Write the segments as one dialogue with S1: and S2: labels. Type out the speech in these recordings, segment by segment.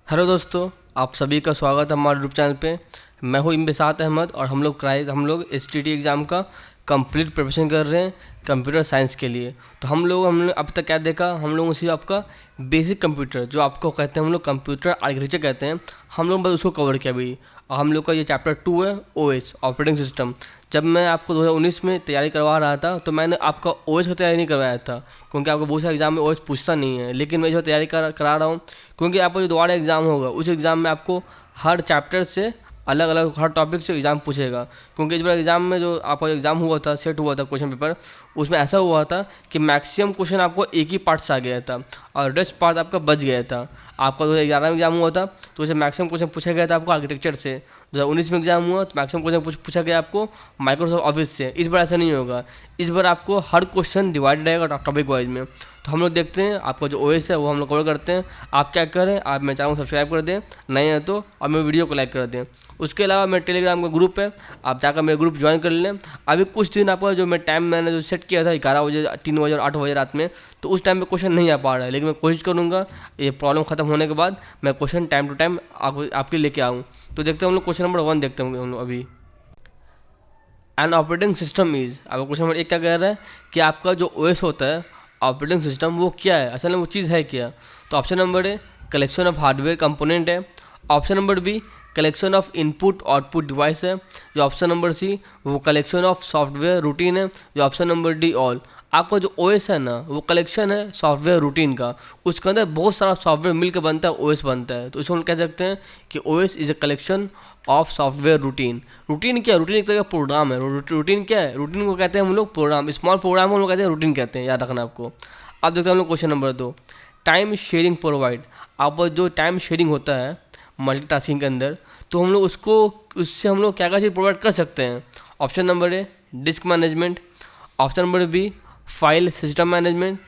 S1: Hello दोस्तों, आप सभी का स्वागत है हमारे यूट्यूब चैनल पे। मैं हूँ इम्बिसात अहमद और हम लोग STT एग्ज़ाम का कंप्लीट प्रिपरेशन कर रहे हैं कंप्यूटर साइंस के लिए। तो हमने अब तक क्या देखा, हम लोगों से आपका बेसिक कंप्यूटर जो आपको कहते हैं हम लोग कंप्यूटर आर्किटेक्चर कहते हैं, हम लोग बस उसको कवर किया अभी। और हम लोग का ये चैप्टर 2 है OS ऑपरेटिंग सिस्टम। जब मैं आपको 2019 में तैयारी करवा रहा था तो मैंने आपका OS का तैयारी नहीं करवाया था, क्योंकि आपको बहुत सारे एग्जाम में OS पूछता नहीं है। लेकिन मैं जो तैयारी करा रहा हूँ, क्योंकि आपका जो दोबारा एग्ज़ाम होगा उस एग्ज़ाम में आपको हर चैप्टर से अलग अलग हर टॉपिक से एग्ज़ाम पूछेगा। क्योंकि इस बार एग्ज़ाम में जो आपका एग्ज़ाम हुआ था, सेट हुआ था क्वेश्चन पेपर, उसमें ऐसा हुआ था कि मैक्सिमम क्वेश्चन आपको एक ही पार्ट से आ गया था और रेस्ट पार्ट आपका बच गया था। आपका 2011 में एग्ज़ाम हुआ था तो उसे मैक्सिमम क्वेश्चन पूछा गया था आपको आर्किटेक्चर से। 2019 में एग्ज़ाम हुआ तो मैक्सिमम क्वेश्चन पूछा गया आपको माइक्रोसॉफ्ट ऑफिस से। इस बार ऐसा नहीं होगा, इस बार आपको हर क्वेश्चन डिवाइडेड रहेगा टॉपिक वाइज में। तो हम लोग देखते हैं आपका जो OS है वो हम लोग कवर करते हैं। आप क्या करें, आप मेरे चैनल को सब्सक्राइब कर दें, नए हैं तो, और मेरे वीडियो को लाइक कर दें। उसके अलावा मेरे टेलीग्राम का ग्रुप है, आप जाकर मेरे ग्रुप ज्वाइन कर लें। अभी कुछ दिन आपका जो मैं टाइम मैंने जो सेट किया था 11 बजे, 3 बजे और 8 बजे रात में, तो उस टाइम पे क्वेश्चन नहीं आ पा रहा है, लेकिन मैं कोशिश करूँगा ये प्रॉब्लम ख़त्म होने के बाद मैं क्वेश्चन टाइम टू टाइम आपके लेके आऊँ। तो देखते हैं हम लोग क्वेश्चन नंबर 1 देखते हैं हम लोग अभी। एन ऑपरेटिंग सिस्टम इज़, अब क्वेश्चन नंबर 1 क्या कह रहा है कि आपका जो OS होता है ऑपरेटिंग सिस्टम वो क्या है, असल में वो चीज़ है क्या। तो option number A collection of hardware component है। Option number B collection of input output device है। जो ऑप्शन नंबर C वो कलेक्शन ऑफ सॉफ्टवेयर रूटीन है। जो ऑप्शन नंबर D ऑल। आपका जो OS है ना वो कलेक्शन है सॉफ्टवेयर रूटीन का, उसके अंदर बहुत सारा सॉफ्टवेयर मिलकर बनता है, OS बनता है। तो इसको हम कह सकते हैं कि OS is a collection of software routine. Routine क्या है? रूटीन एक तरह का प्रोग्राम है। रूटीन क्या है? रूटीन को कहते हैं हम लोग प्रोग्राम, स्मॉल प्रोग्राम को हम लोग कहते हैं रूटीन कहते हैं, याद रखना आपको। अब देखते हैं हम लोग question number 2, time sharing provide. आप जो टाइम शेयरिंग होता है मल्टीटास्किंग के अंदर, तो हम लोग उससे हम लोग क्या क्या चीज़ प्रोवाइड कर सकते हैं। Option number A disk management. Option number B file system management.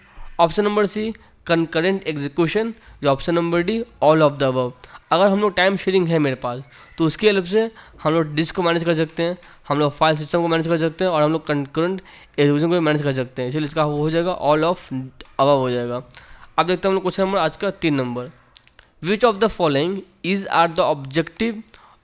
S1: Option number C concurrent execution. या option number D all of the above. अगर हम लोग टाइम शेयरिंग है मेरे पास तो उसके हेल्प से हम लोग डिस्क को मैनेज कर सकते हैं, हम लोग फाइल सिस्टम को मैनेज कर सकते हैं, और हम लोग कंकरेंट एग्जीक्यूशन को भी मैनेज कर सकते हैं। इसलिए इसका वो हो जाएगा ऑल ऑफ अबव हो जाएगा। अब देखते हैं हम लोग क्वेश्चन नंबर आज का 3 number, which of the following is are the objective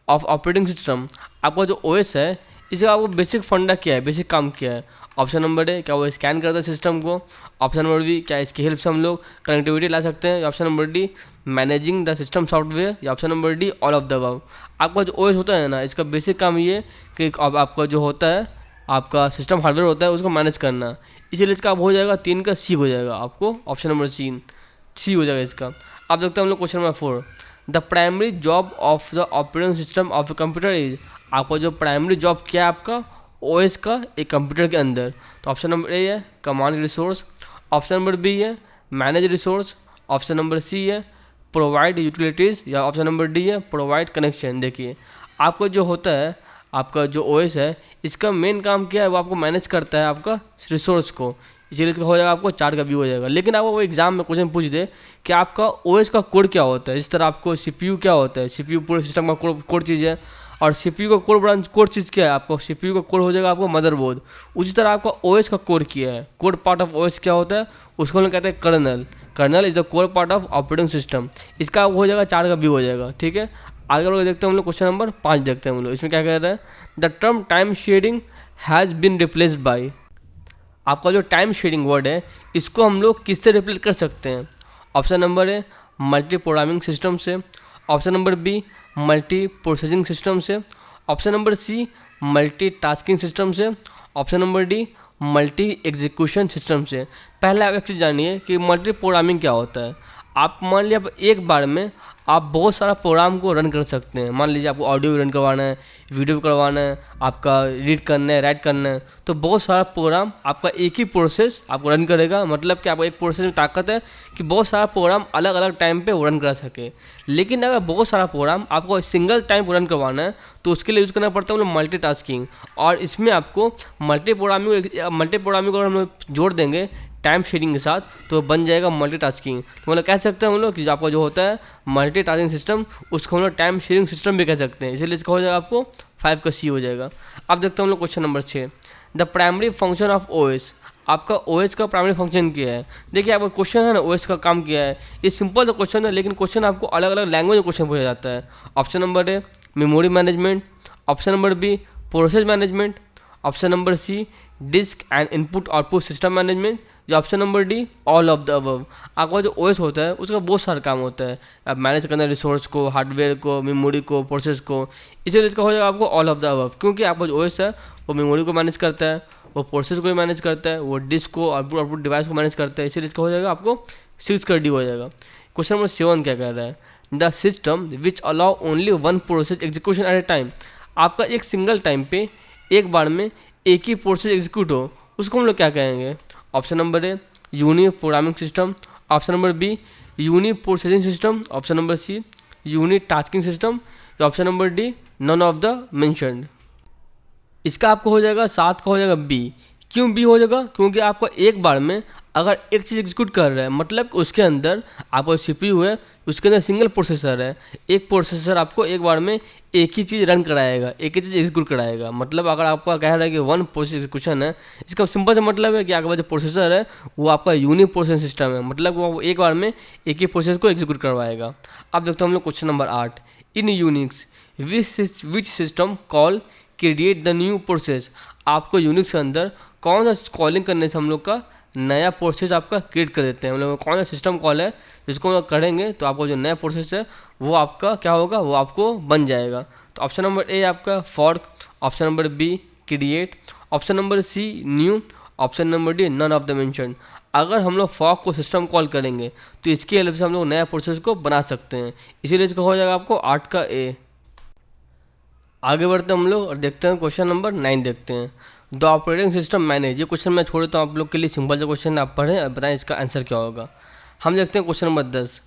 S1: of operating system. आपका जो OS है इसका वो बेसिक फंडा क्या है, बेसिक काम क्या है। ऑप्शन नंबर A क्या वो स्कैन करता है सिस्टम को। ऑप्शन नंबर B क्या इसकी हेल्प से हम लोग कनेक्टिविटी ला सकते हैं। Option number D managing the system software. या option number D all of the above. आपका जो OS होता है ना इसका बेसिक काम ये कि अब आपका जो होता है आपका सिस्टम हार्डवेयर होता है उसको मैनेज करना। इसीलिए इसका अब हो जाएगा 3 का C हो जाएगा, आपको ऑप्शन नंबर C हो जाएगा इसका। अब देखते हैं हम लोग question number 4, the primary job of the operating system of the computer is. आपका जो प्राइमरी जॉब क्या है आपका OS का एक कंप्यूटर के अंदर। तो ऑप्शन नंबर A है command resource. Option number B है manage resource. Option number C है प्रोवाइड यूटिलिटीज़। या ऑप्शन नंबर D है प्रोवाइड कनेक्शन। देखिए आपका जो होता है आपका जो OS है इसका मेन काम क्या है, वो आपको मैनेज करता है आपका रिसोर्स को। इसीलिए इसका हो जाएगा आपको 4 का भी हो जाएगा। लेकिन आपको वो एग्जाम में क्वेश्चन पूछ दे कि आपका OS का कोड क्या होता है, इस तरह आपको CPU क्या होता है, CPU पूरे सिस्टम का कोड चीज़ है, और CPU का कोड चीज़ क्या है, आपको CPU का कोड हो जाएगा आपको मदरबोर्ड। उसी तरह आपका OS का कोड क्या है, कोड पार्ट ऑफ OS क्या होता है, उसको हम कहते हैं kernel. Kernel is the core part of operating system. इसका हो जाएगा 4 का भी हो जाएगा, ठीक है। आगे लोग देखते हैं हम लोग क्वेश्चन नंबर 5 देखते हैं हम लोग। इसमें क्या कह रहा है, the term time sharing has been replaced by. आपका जो टाइम शेयरिंग वर्ड है इसको हम लोग किससे रिप्लेस कर सकते हैं। Option number A multi programming system से। Option number B multi processing system से। Option number C multi tasking system से। Option number D multi execution system से। पहले आप एक चीज़ जानिए कि मल्टी प्रोग्रामिंग क्या होता है। आप मान लीजिए आप एक बार में आप बहुत सारा प्रोग्राम को रन कर सकते हैं। मान लीजिए आपको ऑडियो भी रन करवाना है, वीडियो भी करवाना है, आपका रीड करना है, राइट करना है, तो बहुत सारा प्रोग्राम आपका एक ही प्रोसेस आपको रन करेगा। मतलब कि आपका एक प्रोसेस में ताकत है कि बहुत सारा प्रोग्राम अलग अलग टाइम पे वो रन करा सके। लेकिन अगर बहुत सारा प्रोग्राम आपको सिंगल टाइम रन करवाना है तो उसके लिए यूज़ करना पड़ता है मतलब मल्टीटास्किंग। और इसमें आपको मल्टी प्रोग्रामिंग को हम लोग जोड़ देंगे टाइम शेयरिंग के साथ तो बन जाएगा मल्टीटास्किंग। तो मतलब कह सकते हैं हम लोग कि आपका जो होता है मल्टीटास्किंग सिस्टम उसको हम लोग टाइम शेयरिंग सिस्टम भी कह सकते हैं। इसलिए इसका हो जाएगा आपको 5 का C हो जाएगा। अब देखते हैं हम लोग question number 6, the primary function of OS। आपका ओएस का प्राइमरी फंक्शन क्या है। देखिए आपका क्वेश्चन है ना, ओएस का काम क्या है, ये सिंपल सा क्वेश्चन है, लेकिन क्वेश्चन आपको अलग अलग लैंग्वेज में क्वेश्चन पूछा जाता है। Option number A memory management, option number B process management, option number C disk and input output system management, जो option number D all of the above. आपका जो ओएस होता है उसका बहुत सारा काम होता है, आप मैनेज करना रिसोर्स को, हार्डवेयर को, मेमोरी को, प्रोसेस को, इसीलिए इसका हो जाएगा आपको ऑल ऑफ द अबव। क्योंकि आपका जो ओएस है वो मेमोरी को मैनेज करता है, वो प्रोसेस को भी मैनेज करता है, वो डिस्क को, आउटपुट डिवाइस को मैनेज करता है, इसीलिए इसका हो जाएगा आपको 6 का डी हो जाएगा। क्वेश्चन नंबर 7 क्या कह रहा है, the system which allow only one process execution at a time. आपका एक सिंगल टाइम पे एक बार में एक ही प्रोसेस एग्जीक्यूट हो, उसको हम लोग क्या कहेंगे। Option number A uni programming system, option number B uni processing system, option number C uni tasking system, option number D none of the mentioned. इसका आपको हो जाएगा 7 का हो जाएगा बी। क्यों बी हो जाएगा, क्योंकि आपको एक बार में अगर एक चीज़ एग्जीक्यूट कर रहा है, मतलब उसके अंदर आपका सीपीयू है, उसके अंदर सिंगल प्रोसेसर है, एक प्रोसेसर आपको एक बार में एक ही चीज़ रन कराएगा, एक ही चीज़ एग्जीक्यूट कराएगा। मतलब अगर आपका कह रहा है कि वन प्रोसेस एग्जीक्यूशन है, इसका सिंपल सा मतलब है कि आपका जो प्रोसेसर है वो आपका यूनि प्रोसेस सिस्टम है, मतलब वो एक बार में एक ही प्रोसेस को एग्जीक्यूट करवाएगा। अब देखते हैं हम लोग question number 8, in Unix which system call create the new process. आपको यूनिक्स के अंदर कौन सा कॉलिंग करने से हम लोग का नया प्रोसेस आपका क्रिएट कर देते हैं, मतलब कौन सा सिस्टम कॉल है जिसको हम लोग करेंगे तो आपको जो नया प्रोसेस है वो आपका क्या होगा, वो आपको बन जाएगा। तो ऑप्शन नंबर ए आपका fork, option number B create, option number C new, option number D none of the mentioned. अगर हम लोग फॉर्क को सिस्टम कॉल करेंगे तो इसकी हेल्प से हम लोग नया प्रोसेस को बना सकते हैं, इसीलिए इसका हो जाएगा आपको 8 का ए। आगे बढ़ते हैं हम लोग और देखते हैं क्वेश्चन नंबर 9 देखते हैं, द ऑपरेटिंग सिस्टम मैनेज। ये क्वेश्चन मैं छोड़ देता हूँ आप लोग के लिए, सिंपल सा क्वेश्चन आप पढ़ें और बताएं इसका आंसर क्या होगा। हम देखते हैं question number 10,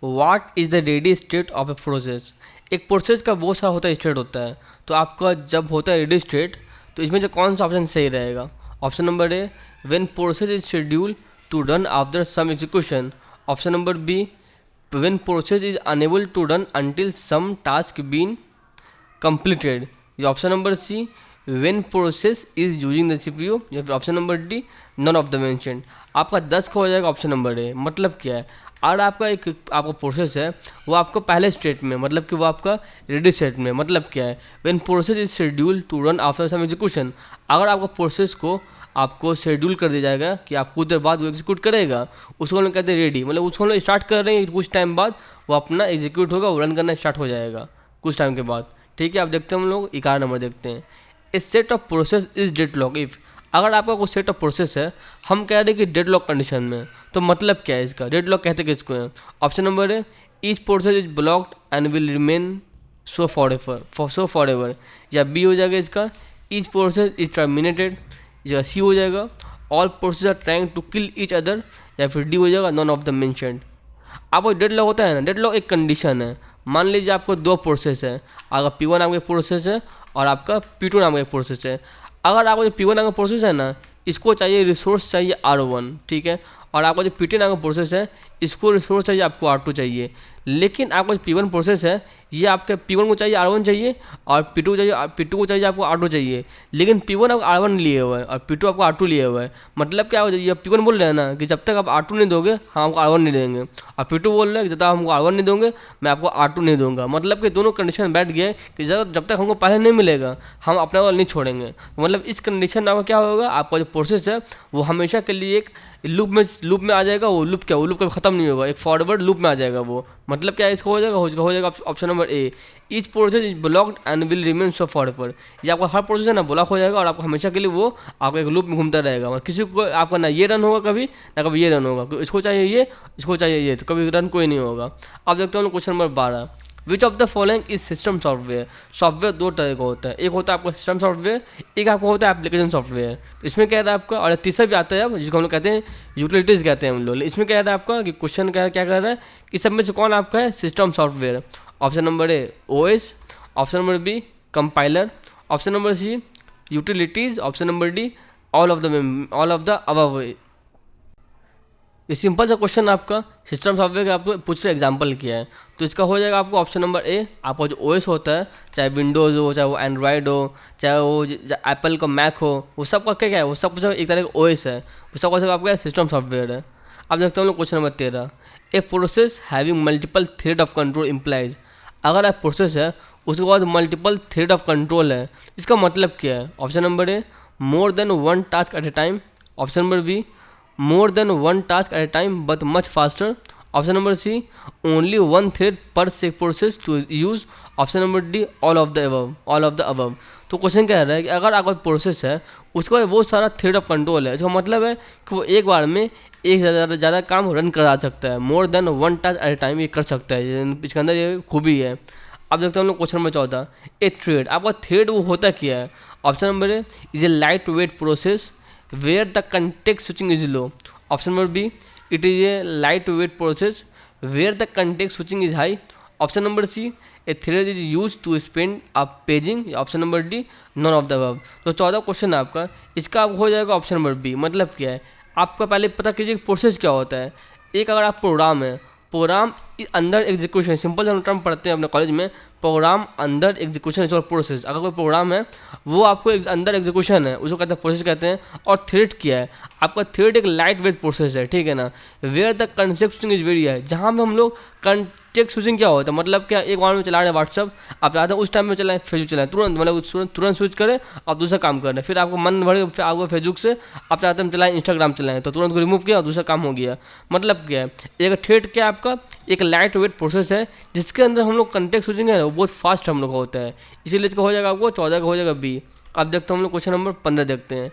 S1: what is the ready state of a process. एक प्रोसेस का बहुत सारा होता है स्टेट होता है, तो आपका जब होता है रेडी स्टेट तो इसमें जो कौन सा ऑप्शन सही रहेगा। Option number A when process is schedule to run after some execution, option number B when process is enable to run until some task been completed, ये option number C when process is using the CPU, या फिर option number D none of the mentioned. आपका 10 का हो जाएगा option number ए। मतलब क्या है, अगर आपका आपका प्रोसेस है वो आपको पहले स्टेट में, मतलब कि वो आपका रेडी स्टेट में, मतलब क्या है when process is schedule to run after some execution. अगर आपका प्रोसेस को आपको शेड्यूल कर दिया जाएगा कि आप कुछ देर बाद वो एग्जीक्यूट करेगा, उसको हम लोग कहते हैं रेडी, मतलब उसको हम लोग स्टार्ट कर रहे हैं, कुछ टाइम बाद वो अपना एग्जीक्यूट होगा, वो रन करना स्टार्ट हो जाएगा कुछ टाइम के बाद। ठीक है, आप देखते हैं हम लोग 11 नंबर देखते हैं, a set of process is deadlock if. अगर आपका कोई सेट ऑफ प्रोसेस है, हम कह रहे हैं कि डेडलॉक कंडीशन में, तो मतलब क्या है इसका, डेडलॉक कहते किसको है। ऑप्शन नंबर है each process is blocked and will remain so for ever, या बी हो जाएगा इसका ईच प्रोसेस इज टर्मिनेटेड, या सी हो जाएगा all process are trying to kill each other, या फिर डी हो जाएगा नॉन ऑफ द मेंशन्ड। आपको डेडलॉक होता है ना, डेडलॉक एक कंडीशन है। मान लीजिए आपको 2 प्रोसेस है, अगर P1 नाम का प्रोसेस है और आपका P2 नाम का प्रोसेस है। अगर आपका जो P1 नाम का प्रोसेस है ना, इसको चाहिए रिसोर्स चाहिए R1, ठीक है, और आपका जो P2 नाम का प्रोसेस है इसको रिसोर्स चाहिए आपको R2 चाहिए। लेकिन आपका जो P1 प्रोसेस है ये आपके P1 को चाहिए R1 चाहिए, और P2 को चाहिए आपको R2 चाहिए, लेकिन P1 आपको R1 लिए हुआ है और P2 आपको R2 लिए हुआ है। मतलब क्या हो जाए, P1 बोल रहे हैं ना कि जब तक आप R2 नहीं दोगे हम आपको R1 नहीं देंगे, और P2 बोल रहे हैं कि जब तक हमको R1 नहीं दोगे मैं आपको R2 नहीं दूंगा। मतलब कि दोनों कंडीशन बैठ गए कि जब तक हमको पहले नहीं मिलेगा हम अपना वाला नहीं छोड़ेंगे। मतलब इस कंडीशन में आपका क्या होगा, आपका जो प्रोसेस है वो हमेशा के लिए एक लूप में आ जाएगा। वो लूप कभी खत्म नहीं होगा, एक फॉरवर्ड लूप में आ जाएगा वो। मतलब क्या इसका हो जाएगा option number A each process is blocked and will remain so forever. ये आपका हर प्रोसेस है ना ब्लॉक हो जाएगा और आपको हमेशा के लिए वो आपका एक लूप में घूमता रहेगा। मतलब किसी को आपका ना ये रन होगा कभी ना कभी ये रन होगा, इसको चाहिए ये तो कभी रन कोई नहीं होगा। अब देखते हैं question number 12, which of the following is system software. Software 2 तरह का होता है, एक होता है आपका सिस्टम सॉफ्टवेयर, एक आपका होता है एप्लीकेशन सॉफ्टवेयर। तो इसमें क्या रहा है आपका, और तीसरा भी आता है अब जिसको हम लोग कहते हैं यूटिलिटीज़ कहते हैं हम लोग। इसमें क्या रहा है आपका कि क्वेश्चन क्या कर रहा है कि सब में से कौन आपका है system software. Option number A OS, option number B compiler, option number C utilities, option number D all of the above. ये सिंपल सा क्वेश्चन आपका सिस्टम सॉफ्टवेयर का आपको पूछ रहे एग्जाम्पल किया है, तो इसका हो जाएगा आपको ऑप्शन नंबर ए। आपका जो ओएस होता है, चाहे विंडोज़ हो, चाहे वो एंड्रॉयड हो, चाहे वो एप्पल का मैक हो, वो सबका क्या है, वो सब कुछ एक तरह का ओएस है, वो सब कुछ आपका सिस्टम सॉफ्टवेयर है। अब देखते हैं हम लोग question number 13। A process having multiple thread of control implies. अगर आप प्रोसेस है उसके बाद मल्टीपल थ्रेड ऑफ कंट्रोल है, इसका मतलब क्या है? Option number A more than one task at a time, option number B more than one task at a time but much faster, option number C only one thread per से process to use, option number D all of the above. तो question कह रहा है कि अगर आपका process है उसके बाद बहुत सारा थ्रेड ऑफ कंट्रोल है, इसका मतलब है कि वो एक बार में एक ज़्यादा काम रन करा सकता है, मोर than one task at a time ये कर सकता है, इसके अंदर ये खूबी है। अब देखते हैं हम लोग क्वेश्चन नंबर 14। ए थ्रेड, आपका थ्रेड वो होता क्या है? Option number A is a light weight process where the context switching is low, option number B it is a light weight process where the context switching is high, option number C a thread is use to spend up paging, option number D none of the above. तो 14 question है आपका, इसका आप हो जाएगा option number B. मतलब क्या है, आपका पहले पता कीजिए प्रोसेस क्या होता है। एक अगर आप प्रोग्राम है, प्रोग्राम अंदर एग्जीक्यूशन, सिंपल हम टर्म पढ़ते हैं अपने कॉलेज में, प्रोग्राम अंदर एग्जीक्यूशन इज प्रोसेस। अगर कोई प्रोग्राम है वो आपको अंदर एग्जीक्यूशन है, उसको कहते हैं प्रोसेस कहते हैं। और थ्रेड क्या है? आपका थ्रेड एक लाइट वेट प्रोसेस है, ठीक है ना। Where the context switching is very है, जहाँ में हम लोग कंटेक्स्ट स्विचिंग क्या होता है, मतलब क्या, एक बार में चला रहे हैं व्हाट्सअप, आप चाहते हैं उस टाइम में चलाएं, फेसबुक चलाएं तुरंत, मतलब तुरंत स्विच करें और दूसरा काम कर रहे हैं, फिर आपको मन भर फिर आपको फेसबुक से आप चाहते हैं चलाएं इंस्टाग्राम चलाएं, तो तुरंत को रिमूव किया और दूसरा काम हो गया। मतलब क्या है, एक थ्रेड क्या आपका एक लाइट वेट प्रोसेस है जिसके अंदर हम लोग कंटेक्स्ट स्विचिंग है वो बहुत फास्ट हम लोग का होता है, इसीलिए इसका हो जाएगा आपको 14 का हो जाएगा बी। अब देखते हैं हम लोग क्वेश्चन नंबर 15 देखते हैं।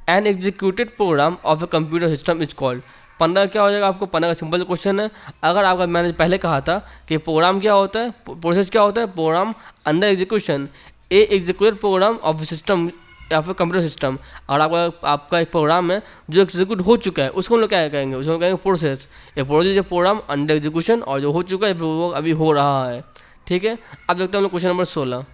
S1: An executed program of a computer system is called. 15 क्या हो जाएगा आपको? 15 का सिंपल क्वेश्चन है। अगर आपका मैंने पहले कहा था कि प्रोग्राम क्या होता है, प्रोसेस क्या होता है, program under execution, a executed program of system या फिर कंप्यूटर सिस्टम। और आपका एक प्रोग्राम है जो एग्जीक्यूट हो चुका है, उसको हम लोग क्या कहेंगे? उसको कहेंगे प्रोसेस। ये प्रोसेस है प्रोग्राम अंडर एग्जीक्यूशन, और जो हो चुका है वो अभी हो रहा है, ठीक है। अब देखते हैं हम लोग question number 16।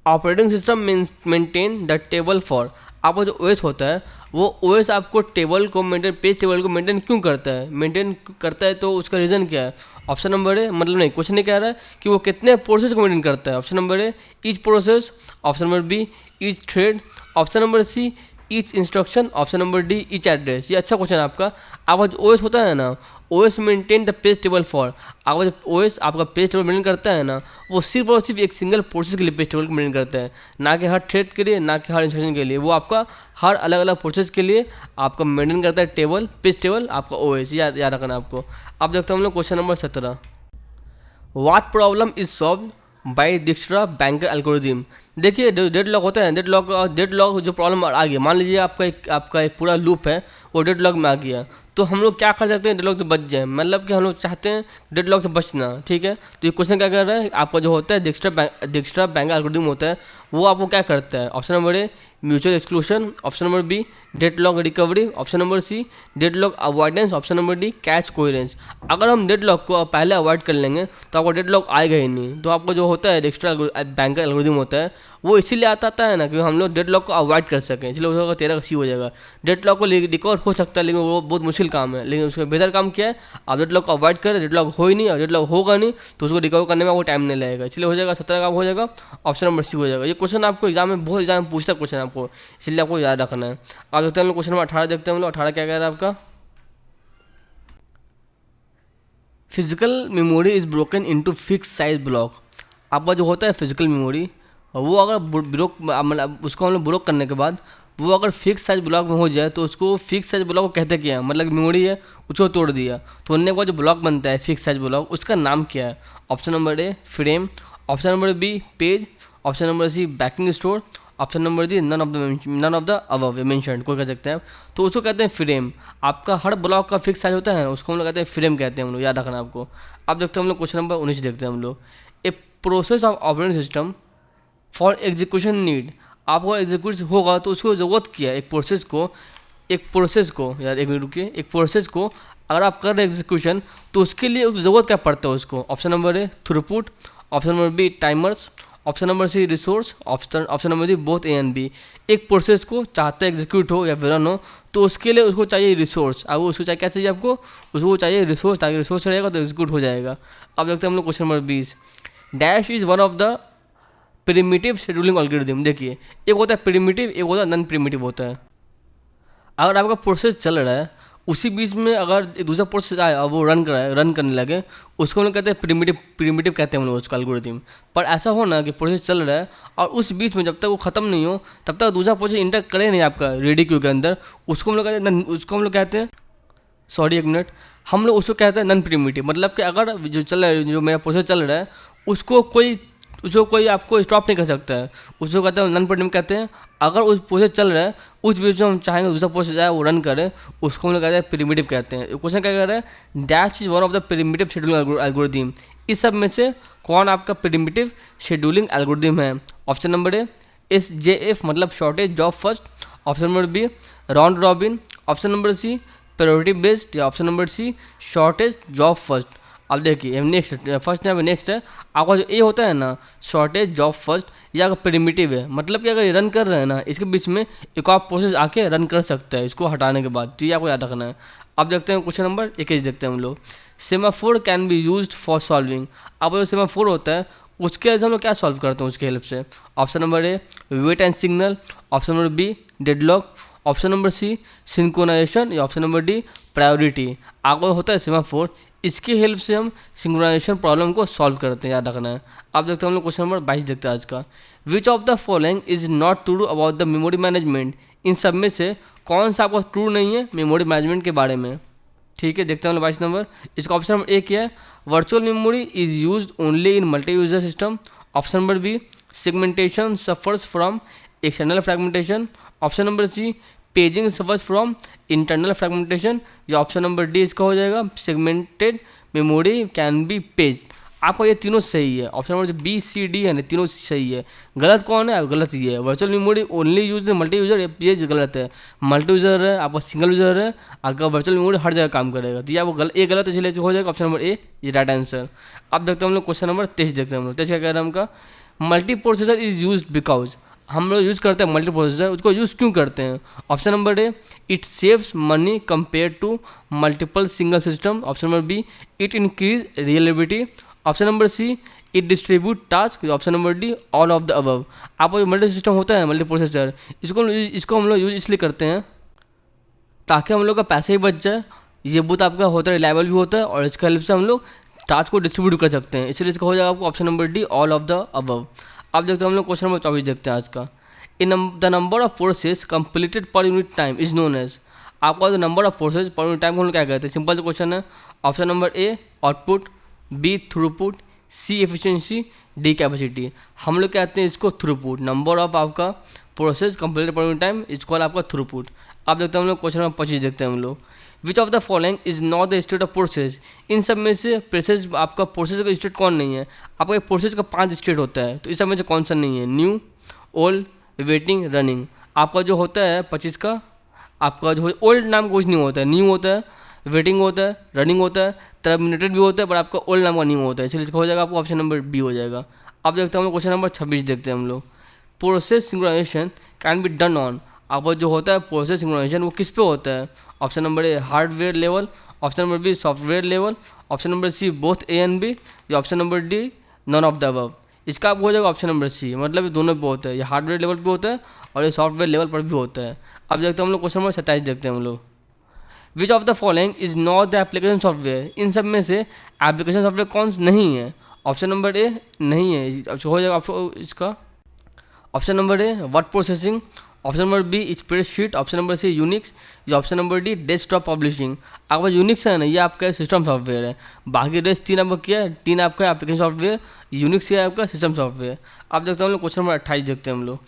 S1: Operating system maintain the table for. आपका जो ओएस होता है वो ओएस आपको टेबल को मेंटेन, पेज टेबल को मेंटेन क्यों करता है? मेंटेन करता है तो उसका रीज़न क्या है? ऑप्शन नंबर ए, मतलब नहीं, क्वेश्चन नहीं कह रहा है कि वो कितने प्रोसेस को मेंटेन करता है। Option number A each process, option number B each thread, option number C each instruction, option number D each address. ये अच्छा क्वेश्चन है आपका। आपका जो ओएस होता है ना, OS maintain the page table for, आपका जो ओएस आपका पेज टेबल मेंटेन करता है ना, वो सिर्फ और सिर्फ एक सिंगल प्रोसेस के लिए पेज टेबल को मेंटेन करता है, ना कि हर थ्रेड के लिए, ना कि हर इंस्ट्रक्शन के लिए। वो आपका हर अलग अलग प्रोसेस के लिए आपका मेंटेन करता है टेबल, पेज टेबल आपका ओएस, याद रखना आपको। अब देखते हैं हम लोग question number 17। What problem is solved by Dijkstra banker algorithm. देखिए डेड लॉक होता है, डेड लॉक जो प्रॉब्लम आ गया, मान लीजिए आपका एक पूरा लूप है वो डेड लॉक में आ गया, तो हम लोग क्या कर सकते हैं? डेड लॉक से बच जाए, मतलब कि हम लोग चाहते हैं डेड लॉक से बचना, ठीक है। तो ये क्वेश्चन क्या कर रहा है? आपका जो होता है डिक्शरा-बैंकर एल्गोरिथम होता है, वो आपको क्या करता है? Option number A mutual exclusion, option number B deadlock recovery, option number C deadlock avoidance, option number D cache coherence. अगर हम डेड लॉक को पहले अवॉइड कर लेंगे तो आपको डेड लॉक आएगा ही नहीं। तो आपको जो होता है डिक्शरा-बैंकर एल्गोरिथम होता है वो इसीलिए आता है ना कि हम लोग डेड लॉक को अवॉइड कर सकें, इसलिए उसका 13 का सी हो जाएगा। डेड लॉक को रिकवर हो सकता है लेकिन वो बहुत मुश्किल काम है, लेकिन उसका बेहतर काम क्या है? आप डेड लॉक को अवॉइड करें, डेड लॉक हो ही नहीं और डेड लॉक होगा नहीं तो उसको रिकवर करने में वो टाइम नहीं लगेगा, इसलिए हो जाएगा 17 का हो जाएगा, ऑप्शन नंबर सी हो जाएगा। ये क्वेश्चन आपको एग्जाम में बहुत एग्जाम में पूछता है क्वेश्चन आपको, इसलिए आपको याद रखना है। आप देखते हैं क्वेश्चन नंबर 18 देखते हैं हम लोग। 18 क्या कह रहा है आपका? Physical memory is broken into fix size block. आपका जो होता है फिजिकल मेमोरी, वो अगर ब्रोक, मतलब उसको हम लोग ब्रोक करने के बाद वो अगर फिक्स साइज ब्लॉक में हो जाए तो उसको फिक्स साइज ब्लॉक को कहते क्या है? मतलब मेमोरी है उसको तोड़ दिया, तोड़ने के बाद जो ब्लॉक बनता है फिक्स साइज ब्लॉक, उसका नाम क्या है? Option number A frame, option number B page, option number C backing store, option number D none of the above mentioned, कोई कह सकते हैं। तो उसको कहते हैं फ्रेम। आपका हर ब्लॉक का फिक्स साइज होता है ना, उसको हम लोग कहते हैं फ्रेम कहते हैं हम लोग, याद रखना आपको। अब देखते हैं हम लोग क्वेश्चन नंबर 19 देखते हैं हम लोग। A process of operating system for execution need. आपको एग्जीक्यूट होगा तो उसको ज़रूरत क्या है? एक प्रोसेस को यार एक मिनट रुकिए, एक प्रोसेस को अगर आप कर रहे हैं एग्जीक्यूशन तो उसके लिए ज़रूरत क्या पड़ता है उसको? Option number A throughput, option number B timers, option number C resource, option number D both A and B. एक प्रोसेस को चाहता है एग्जीक्यूट हो या फिर रन हो तो उसके लिए उसको चाहिए रिसोर्स। अब उसको चाहिए क्या चाहिए आपको, उसको चाहिए रिसोर्स, ताकि रिसोर्स रहेगा तो एग्जीक्यूट हो जाएगा। अब देखते हैं हम लोग question number 20। Dash is one of the primitive scheduling algorithm. देखिए एक होता है प्रिमिटिव, एक होता है नॉन प्रिमिटिव होता है। अगर आपका प्रोसेस चल रहा है उसी बीच में अगर एक दूसरा प्रोसेस आए और वो रन करने लगे, उसको हम लोग कहते हैं प्रिमिटिव कहते हैं हम लोग उसका एल्गोरिथम। पर ऐसा हो ना कि प्रोसेस चल रहा है और उस बीच में जब तक वो ख़त्म नहीं हो तब तक दूसरा प्रोसेस इंटर करे नहीं आपका रेडी क्यू के अंदर, उसको हम लोग कहते हैं सॉरी एक मिनट, हम लोग उसको कहते हैं नॉन प्रिमिटिव। मतलब कि अगर जो चल रहा है, जो मेरा प्रोसेस चल रहा है उसको कोई आपको स्टॉप नहीं कर सकता है, उसको कहते हैं नॉन प्रिमिटिव कहते हैं। अगर उस प्रोसेस चल रहा है उस बीच में हम चाहेंगे दूसरा प्रोसेस आए वो रन करे, उसको हम लोग कहते हैं प्रिमिटिव कहते हैं। क्वेश्चन क्या कह रहा है, that is one of the primitive scheduling algorithm. इस सब में से कौन आपका प्रिमिटिव शेड्यूलिंग एल्गोरिथम है? ऑप्शन नंबर ए SJF मतलब shortage job first, option number B round robin, option number C priority based, या option number C shortage job first. अब देखिए नेक्स्ट फर्स्ट यहाँ पे नेक्स्ट है आपका जो ए होता है ना शॉर्टेज जॉब फर्स्ट, ये आपका प्रिमिटिव है। मतलब कि अगर ये रन कर रहे हैं ना इसके बीच में एक और प्रोसेस आके रन कर सकता है इसको हटाने के बाद, तो ये आपको याद रखना है। अब देखते हैं क्वेश्चन नंबर 21 देखते हैं हम लोग। Semaphore can be used for solving. अब जो सेमाफोर होता है उसके हम लोग क्या सॉल्व करते हैं उसके हेल्प से? Option number A wait and signal, option number B deadlock, option number C synchronization, या ऑप्शन नंबर डी प्रायोरिटी। आगे होता है सेमाफोर, इसके हेल्प से हम सिंक्रोनाइजेशन प्रॉब्लम को सॉल्व करते हैं, याद रखना है। अब देखते हैं हम लोग क्वेश्चन नंबर 22 देखते हैं आज का। Which of the following is not true about the memory management. इन सब में से कौन सा आपका ट्रू नहीं है मेमोरी मैनेजमेंट के बारे में? ठीक है, देखते हैं हम लोग 22 नंबर। इसका ऑप्शन नंबर ए क्या है, virtual memory is use only in multi user system. Option number B segmentation suffers from external fragmentation, option number C paging suffers from internal fragmentation, या ऑप्शन नंबर डी इसका हो जाएगा segmented memory can be page. आपका ये तीनों सही है, option number B C D है ना तीनों सही है। गलत कौन है? गलत ये है, virtual memory only use multi user, ये गलत है। मल्टी यूजर है आपका सिंगल यूजर है, आपका वर्चुअल मेमोरी हर जगह काम करेगा, तो ये आपको ये गलत इसलिए हो जाएगा ऑप्शन नंबर ए ये राइट आंसर। अब देखते हैं हम लोग क्वेश्चन नंबर 23 देखते हैं हम लोग। 23 क्या कह रहे हैं हमका, multi processor is use because. हम लोग यूज़ करते हैं मल्टी प्रोसेसर, उसको यूज़ क्यों करते हैं? Option number A it saves money compare to multiple single system, option number B it increase reliability, option number C it distribute task, option number D all of the above. आपका जो multi system होता है multi processor, इसको हम लोग use इसलिए करते हैं ताकि हम लोग का पैसे ही बच जाए, ये बहुत आपका होता है रिलायबल भी होता है, और इसका हेल्प से हम लोग टास्क को डिस्ट्रीब्यूट कर सकते हैं, इसलिए इसका हो जाएगा आपको option number D all of the above. अब देखते हैं हम लोग क्वेश्चन नंबर 24 देखते हैं आज का। In the number of process completed per unit time is known as. आपका जो number of process per unit time को हम लोग क्या कहते हैं? सिंपल सा क्वेश्चन है। Option number A output, B throughput, C efficiency, D capacity. हम लोग कहते हैं इसको थ्रूपुट। नंबर ऑफ आपका process completed per unit time इसको आपका थ्रूपुट। अब देखते हैं हम लोग क्वेश्चन नंबर 25 देखते हैं हम लोग। Which of the following is not the state of process. इन सब में से प्रोसेस आपका प्रोसेस का स्टेट कौन नहीं है? आपका प्रोसेस का 5 स्टेट होता है, तो इस सब में से कौन सा नहीं है? New, old, waiting, running. आपका जो होता है 25 का, आपका जो ओल्ड नाम कुछ नहीं होता है, न्यू होता है, वेटिंग होता है, रनिंग होता है, टर्मिनेटेड भी होता है, पर आपका ओल्ड नाम का न्यू होता है, इसलिए इसका हो जाएगा आपको ऑप्शन नंबर बी हो जाएगा। अब देखते हैं हम लोग क्वेश्चन नंबर 26 देखते हैं हम लोग। Process synchronization can be done on. आपका जो होता है प्रोसेस सिंक्रोनाइजेशन वो किस पे होता है? Option number A hardware level, option number B software level, option number C both A and B, या option number D none of the above. इसका आपको हो जाएगा ऑप्शन नंबर सी, मतलब ये दोनों पे होता है, ये हार्डवेयर लेवल पे होता है और ये सॉफ्टवेयर लेवल पर भी होता है। अब देखते हैं हम लोग क्वेश्चन नंबर 27 देखते हैं हम लोग। Which of the following is not the application software. इन सब में से एप्लीकेशन सॉफ्टवेयर कौन नहीं है? ऑप्शन नंबर ए नहीं है, हो जाएगा इसका option number A word processing, option number B spreadsheet, option number C Unix, या option number D desktop publishing. आपका यूनिक्स है ना ये आपका सिस्टम सॉफ्टवेयर है, बाकी रेस्ट 3 आपका क्या है? 3 आपका एप्लीकेशन सॉफ्टवेयर, यूनिक्स है आपका सिस्टम सॉफ्टवेयर। अब देखते हैं हम लोग क्वेश्चन नंबर 28 देखते हैं हम लोग।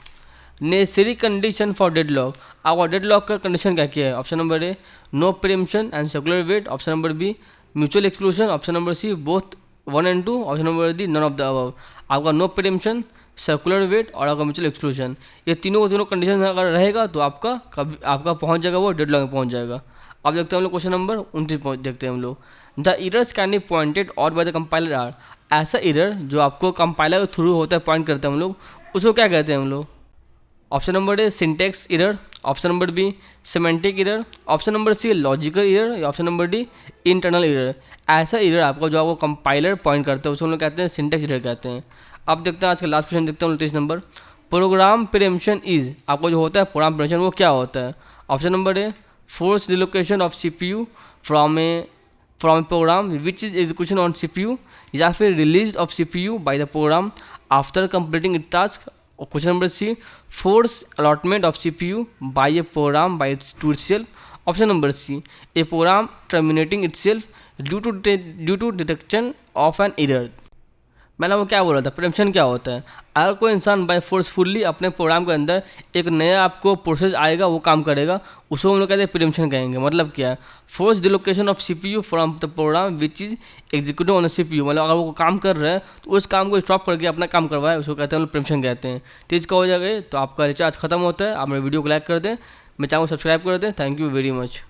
S1: Necessary condition for deadlock. आपका डेडलॉक का कंडीशन क्या क्या है? Option number A no preemption and circular wait, option number B mutual exclusion, option number C both 1 and 2, option number D none of the above. आपका no preemption, circular wait और आपका mutual exclusion, ये तीनों condition अगर रहेगा तो आपका पहुंच जाएगा वो डेडलॉक में पहुंच जाएगा। अब देखते हैं हम लोग क्वेश्चन नंबर 29 देखते हैं हम लोग। The errors can be pointed out by the compiler are. ऐसा एरर जो आपको कंपाइलर के थ्रू होता है, पॉइंट करते हैं हम लोग, उसको क्या कहते हैं हम लोग? Option number A syntax error, option number B semantic error, option number C logical error, या option number D internal error. ऐसा एरर आपका जो आपको कंपाइलर पॉइंट करते हैं उसको हम लोग कहते हैं सिंटेक्स एरर कहते हैं। अब देखते हैं आज का लास्ट क्वेश्चन, देखते हैं 29 नंबर। प्रोग्राम प्रीएम्पशन इज, आपको जो होता है प्रोग्राम प्रीएम्पशन वो क्या होता है? Option number A force relocation of CPU from a program which is execution on CPU, या फिर release of CPU by the program after completing it task. Question number C force allotment of CPU by a program by to itself। Option number C a program terminating itself due to detection of an error. मैंने वो क्या बोला था, preemption क्या होता है? अगर कोई इंसान बाय फोर्सफुली अपने प्रोग्राम के अंदर एक नया आपको प्रोसेस आएगा, वो काम करेगा, उसको हम लोग कहते हैं प्रीएम्पशन कहेंगे। मतलब क्या है? Force deallocation of CPU from the program which is executive on CPU। मतलब अगर वो काम कर रहा है तो उस काम को स्टॉप करके अपना काम करवाए, उसको कहते हैं हम लोग प्रीएम्पशन कहते हैं। तो इसका हो जाएगा तो आपका रिचार्ज खत्म होता है। आप मेरे वीडियो को लाइक कर दें, मेरे चैनल को सब्सक्राइब कर दें। Thank you very much.